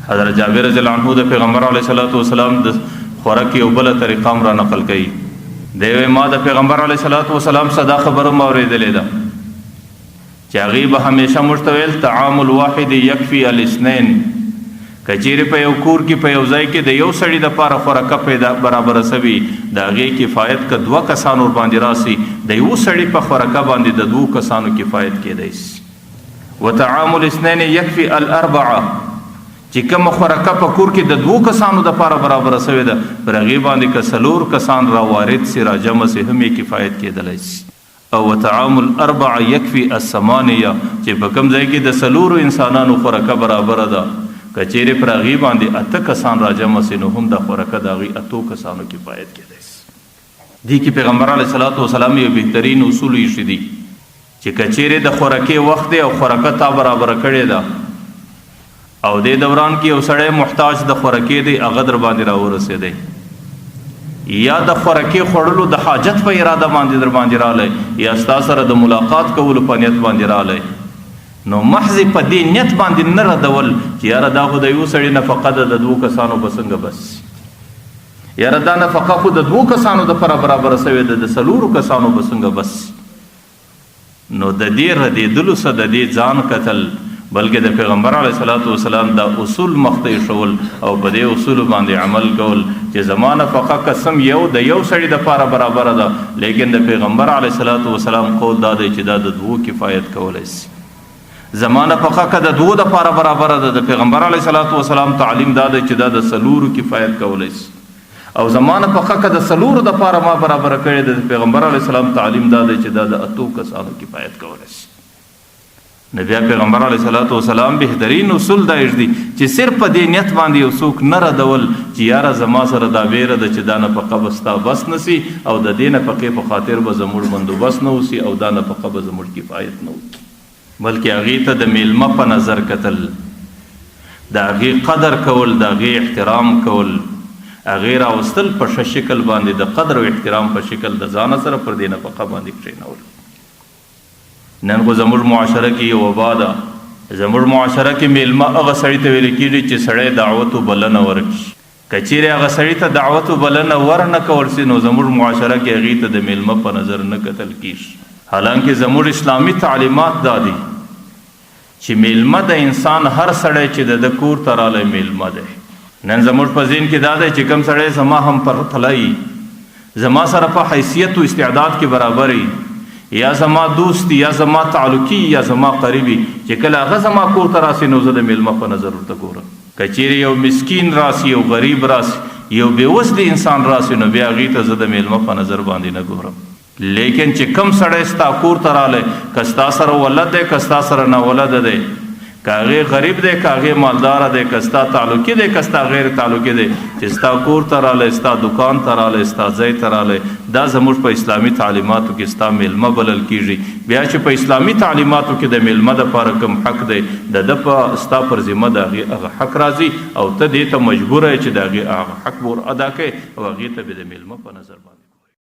حضرت جابر رضی الله عنه د پیغمبر علیه الصلاة والسلام د خوراک یو بل طریقه را نقل کړي. دی ما د پیغمبر علیه الصلاة والسلام صدا خبره اوریدلې ده چې هغه به همیشه مشتویل طعام الواحد یکفی الاثنين. کچیر په یو کور کې په یو ځای کې د یو سړي د پاره خوراک پیدا برابر سوي دا غي کفایت ک دوه کسانو باندې راسي د یو سړي په خوراک باندې د دوه کسانو کفایت کېدای شي. وطعام الاثنين یکفی الاربعه چې کوم خوراک په کور کې د دوه کسانو د پاره برابر سوي ده پر غي باندې ک سلور کسان را وارد سي را جمع سي هم کفایت کېدلای شي. او وطعام الاربعه یکفی الثمانيه چې په کوم ځای کې د سلور انسانانو خوراک برابر ده کچېره پر غي باندې اته کسان را جمع سي نو هم د خوراک د غي اتو کسانو کفایت کېدای شي. دي کې پیغمبر علیه الصلاة والسلام یو بهترین اصول یې شدي چې کچېره د خوراکي وخت او خوراک تا برابر کړي ده او د دوران کې یو سړی محتاج د خوراکي دی هغه در باندې راورسېدی یا د خوراکي خوړلو د حاجت په اراده باندې در باندې رالی یا ستا سره د ملاقات کولو په نیت باندې رالی نو محض په دې نیت باندې نه ردول چې یاره دا خو د یو سړي نفقه ده د دوو کسانو به څنګه بس یاره دا نفقه خو د دوو کسانو دپاره برابره سوې ده د څلورو کسانو به څنګه بس نو د دې ردېدلو څه د دې ځان کتل بلکې د پیغمبر علیه الصلاة والسلام دا اصول مخته شول او په دې اصول باندې عمل کول چې زمانه فقه قسم یو د یو سړي د پاره برابر ده لیکن د پیغمبر علیه الصلاة والسلام قول دا دی چې دا د دوه کفایت کولی شي زمانه فقه د دوه د پاره برابر ده د پیغمبر علیه الصلاة والسلام تعلیم دا دی چې دا د څلورو کفایت کولی شي او زمانه فقه د څلورو د پاره ما برابر کړی د پیغمبر علیه السلام تعلیم دا دی چې دا د اتو کسانو کفایت کولی شي. نبی پیغمبر علیه الصلاة والسلام بهترین اصول دا دی چې صرف په دې نیت باندې یو څوک نه ردول چې یاره زما سره دا بیره ده چې دا نفقه به ستا بس نسی او د دې نفقې په خاطر به زموږ بندوبست نه وسي او دا نفقه به زموږ کفایت نه وکړي بلکې هغې ته د میلمه په نظر کتل د هغې قدر کول د هغې احترام کول هغې راوستل په ښه شکل باندې د قدر او احترام په شکل د ځانه سره پر دې نفقه باندې کښېنول. نن خو زموږ معاشره کې یو وبا ده زموږ معاشره کې میلمه هغه سړي ته ویل کېږي چې سړی دعوت و بلنه ورکړي که چیرې هغه سړي ته دعوت و بلنه ورنه کول سي نو زموږ معاشره کې هغې ته د میلمه په نظر نه کتل کېږي حالانکه زموږ اسلامي تعلیمات دا دي چې میلمه د انسان هر سړی چې د کور ته رالی میلمه دی. نن زموږ په ذهن کې دا دی چې کوم سړی زما هم پرتلی زما سره په حیثیت و استعداد کې برابر یا زما دوست یا زما تعلقی یا زما قریبی چې کله هغه زما کور ته راسي نو زه د میلمه په نظر ورته ګورم که چیرې یو مسکین راسي یو غریب راسي یو بېوزلي انسان راسي نو بیا هغې ته زه د میلمه په نظر باندې نه ګورم لیکن چې کم سړی ستا کور ته رالی که ستا سره ولد دی که ستا سره ناولده دی که هغې غریب دی که هغې مالداره دی که ستا تعلقي دی که ستا غیر تعلقي دی چې ستا کور ته رالی ستا دکان ته رالی ستا ځای ته رالی دا زموږ په اسلامي تعلیماتو کې ستا میلمه بلل کېږي. بیا چې په اسلامي تعلیماتو کې د میلمه دپاره کوم حق دی د ده په ستا پر ذمه د هغې هغه حق راځي او ته دې ته مجبوره یې چې د هغې هغه حق ور ادا کوې او هغې ته به د میلمه په نظر باندې